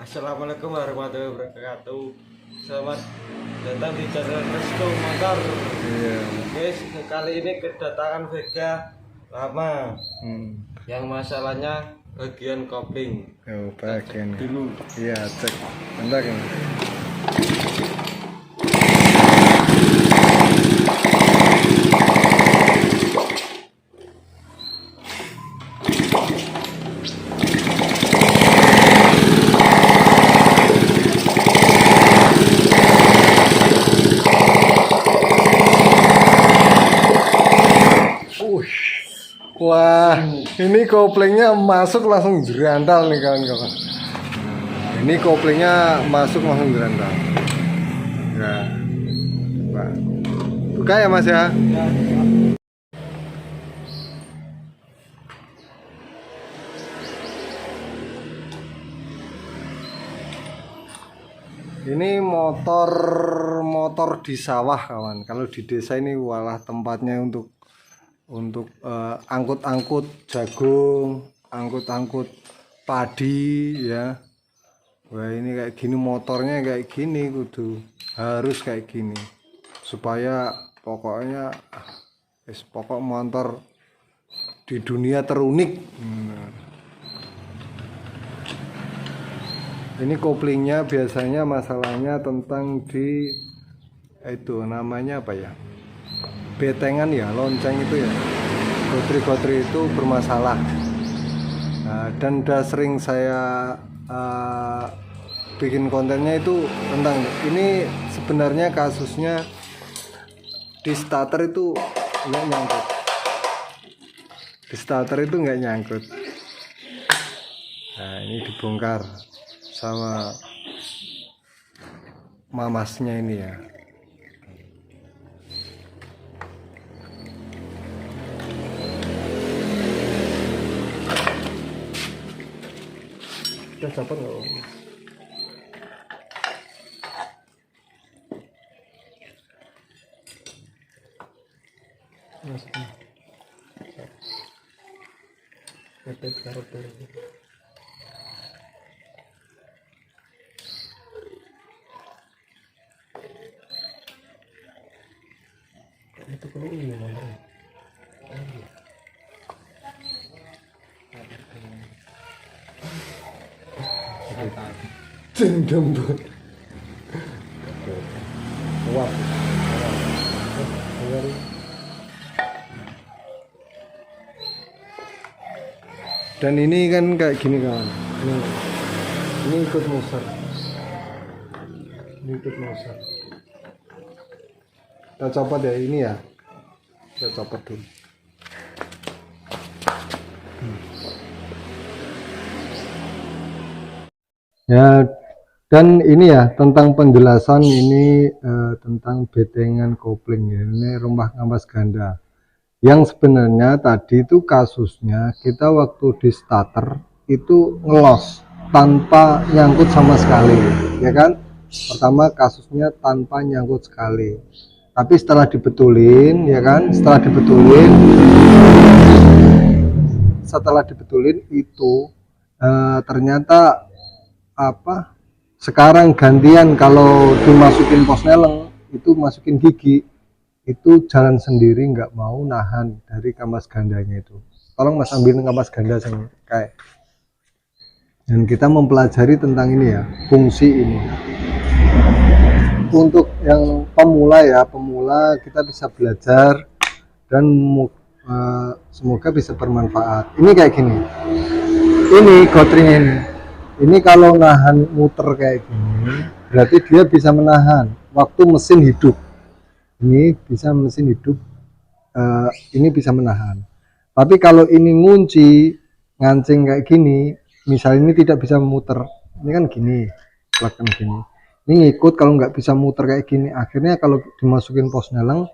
Assalamualaikum warahmatullahi wabarakatuh. Selamat datang di channel Resto Motor. Iya. Guys, kali ini kedatangan Vega lama. Yang masalahnya bagian kopling. Oh, bagian Dulu. iya, cek bentar ini. Wah, ini koplingnya masuk langsung jerandal nih kawan-kawan. Ini koplingnya masuk langsung jerandal. Ya, coba. Buka ya Mas ya. Ini motor di sawah kawan. Kalau di desa ini walah tempatnya untuk angkut-angkut jagung, angkut-angkut padi ya. Wah, ini kayak gini motornya kayak gini kudu harus kayak gini supaya pokoknya pokok motor di dunia terunik. Ini koplingnya biasanya masalahnya tentang di itu namanya apa ya, betengan ya, lonceng itu ya, gotri-gotri itu bermasalah. Nah, dan udah sering saya bikin kontennya itu tentang ini. Sebenarnya kasusnya di starter itu nggak nyangkut, Nah, ini dibongkar sama mamasnya ini ya. Kita dapat nggak? Itu perlu ini mana? Dendam buat. Wah. Dan ini kan kayak gini kawan. Ini ikut muser. Kita copot ya ini ya. Kita copot dulu. Ya, dan ini ya tentang penjelasan ini tentang betengan kopling ya. Ini rumah kampas ganda. Yang sebenarnya tadi itu kasusnya kita waktu di starter itu ngelos tanpa nyangkut sama sekali, ya kan? Pertama kasusnya tanpa nyangkut sekali. Tapi setelah dibetulin, ya kan? Setelah dibetulin itu ternyata apa? Sekarang gantian kalau dimasukin posneleng itu masukin gigi. Itu jalan sendiri, nggak mau nahan dari kampas gandanya itu. Tolong Mas ambil kampas ganda saya kayak. Dan kita mempelajari tentang ini ya, fungsi ini. Untuk yang pemula kita bisa belajar dan semoga bisa bermanfaat. Ini kayak gini. Ini gotringnya ini. Ini kalau nahan muter kayak gini, berarti dia bisa menahan waktu mesin hidup. Ini bisa mesin hidup, ini bisa menahan. Tapi kalau ini ngunci ngancing kayak gini, misalnya ini tidak bisa muter, ini kan gini, tekan gini, ini ngikut. Kalau nggak bisa muter kayak gini, akhirnya kalau dimasukin posneleng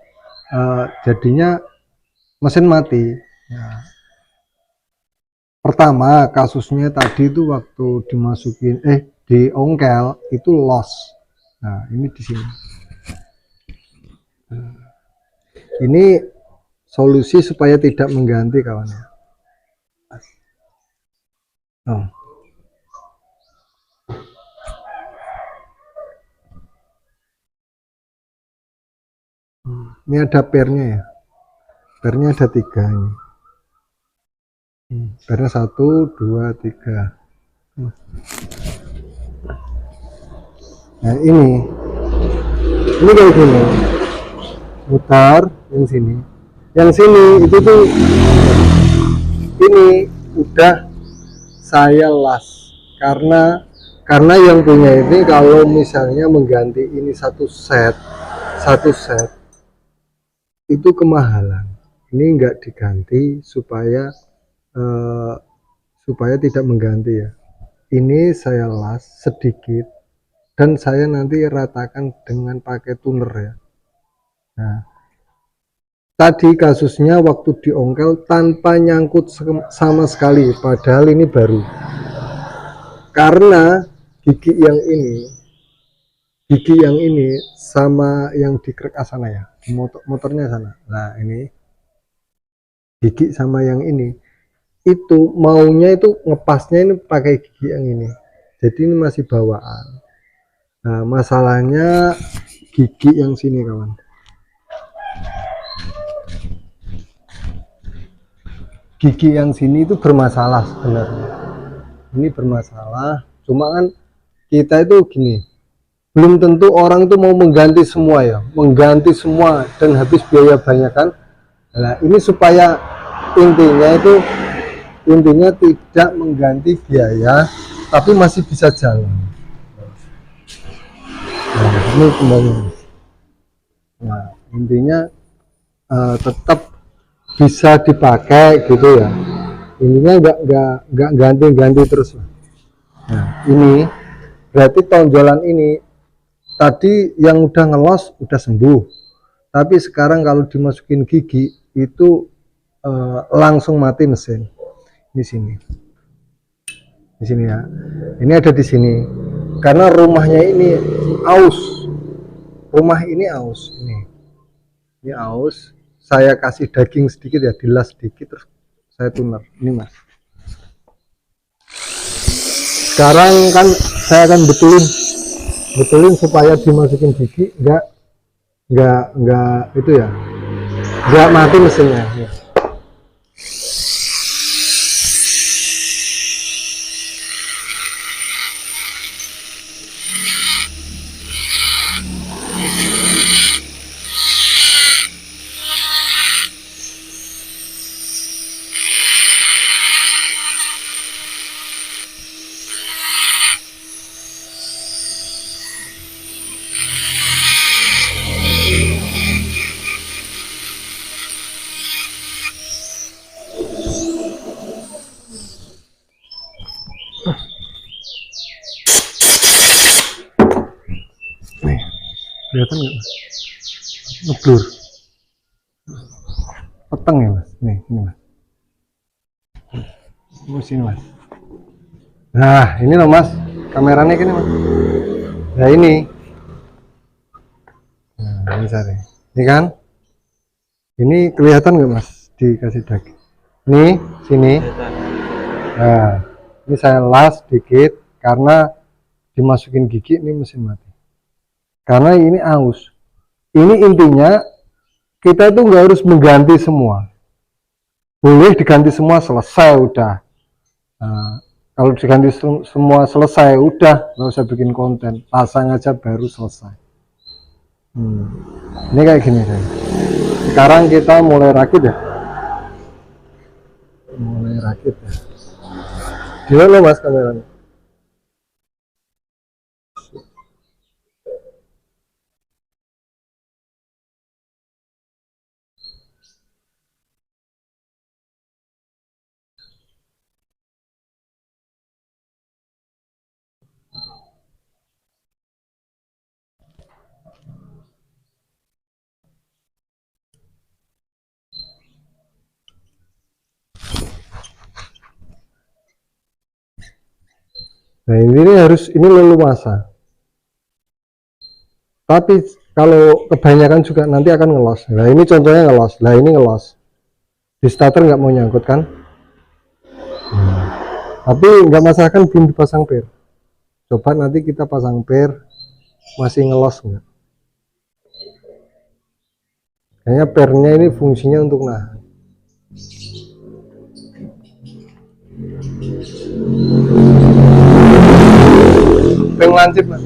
jadinya mesin mati. Nah, pertama kasusnya tadi itu waktu dimasukin di ongkel itu loss. Nah ini di sini. Ini solusi supaya tidak mengganti kawan ya. Oh. Ini ada pernya ya. Pernya ada 3 ini. Pernya 1, 2, 3. Nah ini kayak gini. Mutar yang sini. Yang sini itu tuh ini udah saya las karena yang punya ini kalau misalnya mengganti ini satu set itu kemahalan. Ini enggak diganti supaya tidak mengganti ya. Ini saya las sedikit dan saya nanti ratakan dengan pakai tuner ya. Nah, tadi kasusnya waktu diongkel tanpa nyangkut sama sekali, padahal ini baru. Karena gigi yang ini sama yang di krek sana ya, motornya sana. Nah ini gigi sama yang ini itu maunya itu ngepasnya ini pakai gigi yang ini, jadi ini masih bawaan. Nah masalahnya gigi yang sini kawan, gigi yang sini itu bermasalah sebenarnya. Ini bermasalah, cuma kan kita itu gini, belum tentu orang itu mau mengganti semua ya, mengganti semua dan habis biaya banyak kan. Nah ini supaya intinya tidak mengganti biaya tapi masih bisa jalan. Nah ini kembali. Nah intinya tetap bisa dipakai gitu ya, ininya nggak ganti terus. Nah ini berarti tonjolan ini tadi yang udah ngelos udah sembuh, tapi sekarang kalau dimasukin gigi itu langsung mati mesin. Di sini ya, ini ada di sini karena rumahnya ini aus, ini aus. Saya kasih daging sedikit ya, dilas sedikit terus saya tuner. Ini mas, sekarang kan saya akan betulin supaya dimasukin gigi enggak itu ya, enggak mati mesinnya ya. Nih, kelihatan nggak mas? Ngeblur, peteng ya mas. Nih, ini mas. Sini mas. Nah, ini loh mas, kameranya gini mas. Nah ini, nah ini cari. Ini kan, ini kelihatan nggak mas? Dikasih daging. Nih, sini. Nah, ini saya las sedikit karena dimasukin gigi ini mesin mati. Karena ini aus. Ini intinya kita itu nggak harus mengganti semua. Boleh diganti semua selesai udah. Nah, kalau diganti semua selesai udah, nggak usah bikin konten, pasang aja baru selesai. Ini kayak gini saya. Sekarang kita mulai rakit ya. Di mana mas kameranya? Nah ini harus, ini leluasa. Tapi kalau kebanyakan juga nanti akan ngelos. Nah ini contohnya ngelos. Nah ini ngelos. Di starter nggak mau nyangkut kan? Tapi nggak masalah kan, belum dipasang per. Coba nanti kita pasang per, masih ngelos nggak? Kayaknya pernya ini fungsinya untuk nahan. Peng lancip Mas.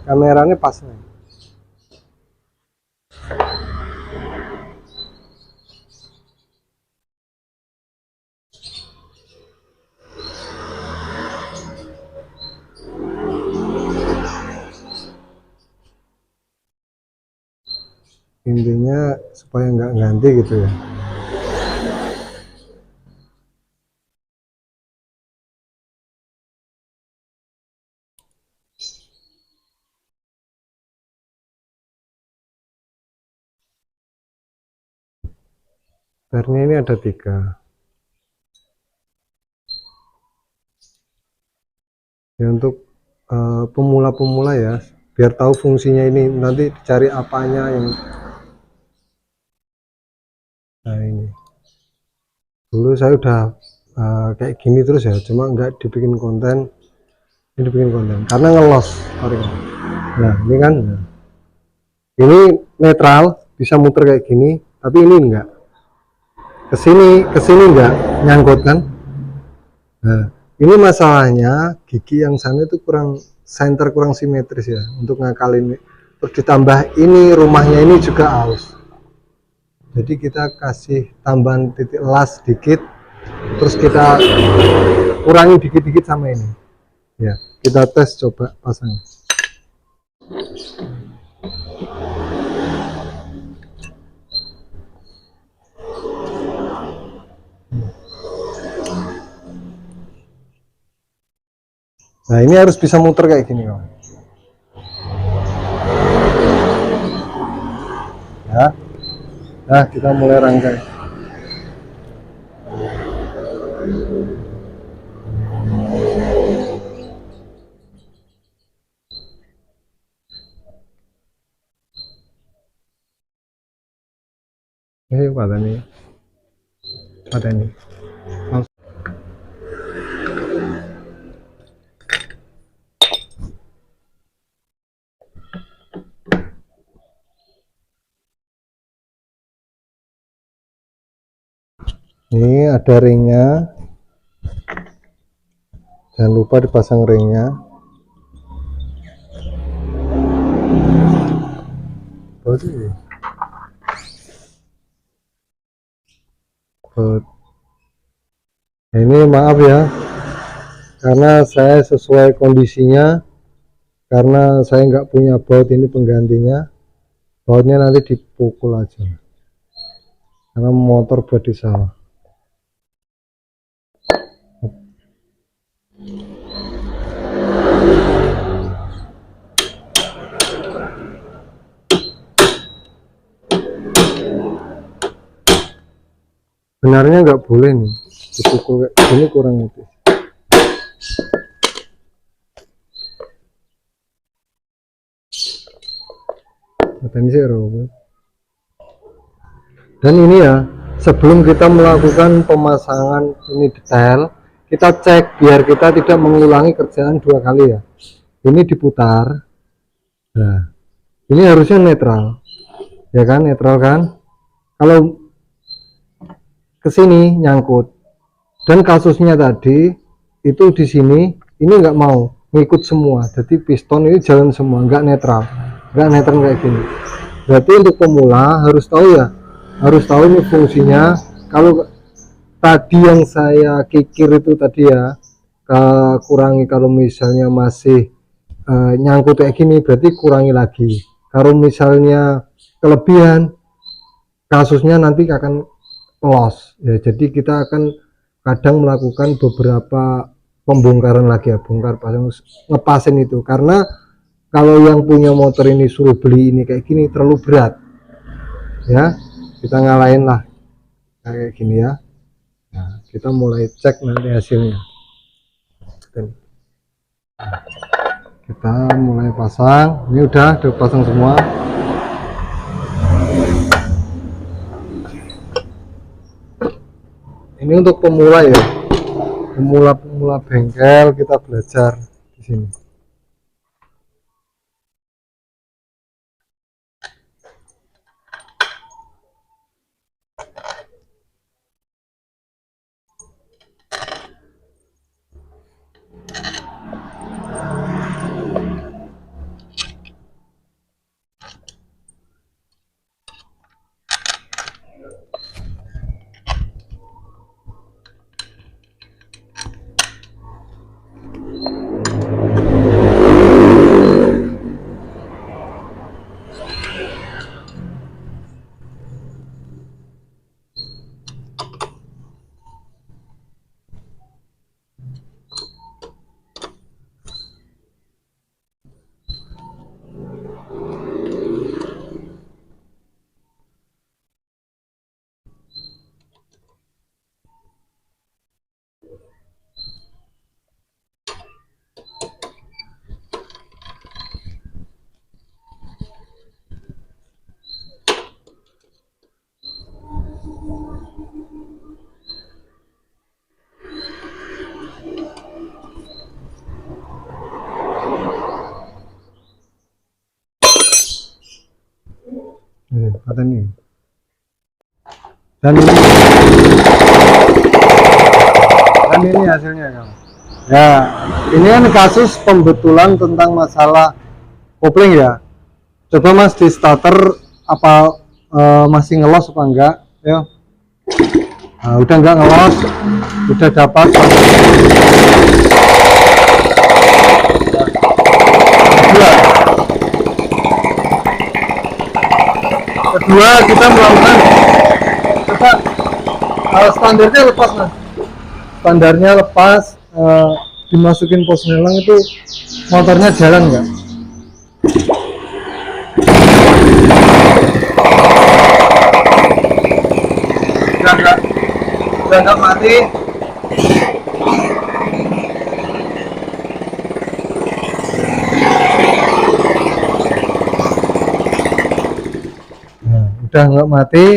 Kameranya pas nih. Intinya supaya nggak ganti gitu ya. Pernya ini ada 3. Ya untuk pemula-pemula ya, biar tahu fungsinya ini, nanti cari apanya yang. Nah ini dulu saya udah kayak gini terus ya, cuma nggak dibikin konten. Ini dibikin konten karena ngelos. Nah ini kan, ini netral, bisa muter kayak gini, tapi ini enggak, kesini enggak nyangkut kan. Nah ini masalahnya gigi yang sana itu kurang center, kurang simetris ya untuk ngakalin. Terus ditambah ini rumahnya ini juga aus, jadi kita kasih tambahan titik las dikit, terus kita kurangi dikit-dikit sama ini ya. Kita tes, coba pasang. Nah ini harus bisa muter kayak gini kawan ya. Nah kita mulai rangkai. Ini pada ini ini ada ringnya, jangan lupa dipasang ringnya. Ini maaf ya, karena saya sesuai kondisinya, karena saya nggak punya baut ini penggantinya. Bautnya nanti dipukul aja karena motor buat di sawah. Benarnya nggak boleh nih dipukul kayak gini, kurang itu. Dan ini ya, sebelum kita melakukan pemasangan ini detail, kita cek biar kita tidak mengulangi kerjaan 2 kali ya. Ini diputar. Nah ini harusnya netral ya kan, netral kan. Kalau kesini nyangkut, dan kasusnya tadi itu di sini ini nggak mau ngikut semua, jadi piston ini jalan semua, nggak netral kayak gini. Berarti untuk pemula harus tahu ya, harus tahu ini fungsinya. Kalau tadi yang saya kikir itu tadi ya, kurangi. Kalau misalnya masih nyangkut kayak gini, berarti kurangi lagi. Kalau misalnya kelebihan, kasusnya nanti akan loss ya. Jadi kita akan kadang melakukan beberapa pembongkaran lagi ya, bongkar pasang, ngepasin itu. Karena kalau yang punya motor ini suruh beli ini kayak gini terlalu berat ya, kita ngalahin lah kayak gini ya. Nah kita mulai cek nanti hasilnya. Kita mulai pasang. Ini udah pasang semua. Ini untuk pemula ya, pemula bengkel, kita belajar di sini. kata ini. Dan ini hasilnya kawan. Ya, ini kan kasus pembetulan tentang masalah kopling ya. Coba Mas di starter apa masih ngelos apa enggak? Ya. Nah, udah enggak ngelos, udah dapat. Kedua kita melakukan coba standarnya lepas Mas. Standarnya lepas, dimasukin pos nelang itu motornya jalan enggak? Udah enggak mati. Nah, udah enggak mati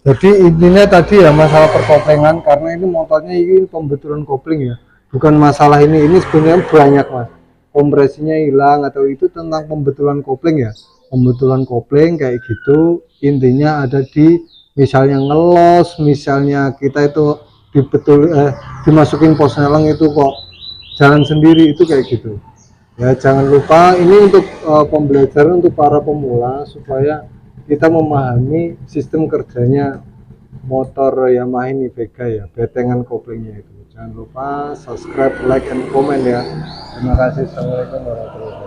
jadi intinya tadi ya masalah perkoplingan, karena ini motornya ini pembetulan kopling ya, bukan masalah ini sebenarnya banyak Mas, kompresinya hilang atau itu tentang pembetulan kopling ya, pembetulan kopling kayak gitu. Intinya ada di misalnya ngelos, misalnya kita itu dimasukin pos nelang itu kok jalan sendiri, itu kayak gitu ya. Jangan lupa ini untuk pembelajaran untuk para pemula supaya kita memahami sistem kerjanya motor Yamaha ini Vega ya, betengan koplingnya itu. Jangan lupa subscribe, like, and comment ya. Terima kasih. Assalamualaikum warahmatullahi wabarakatuh.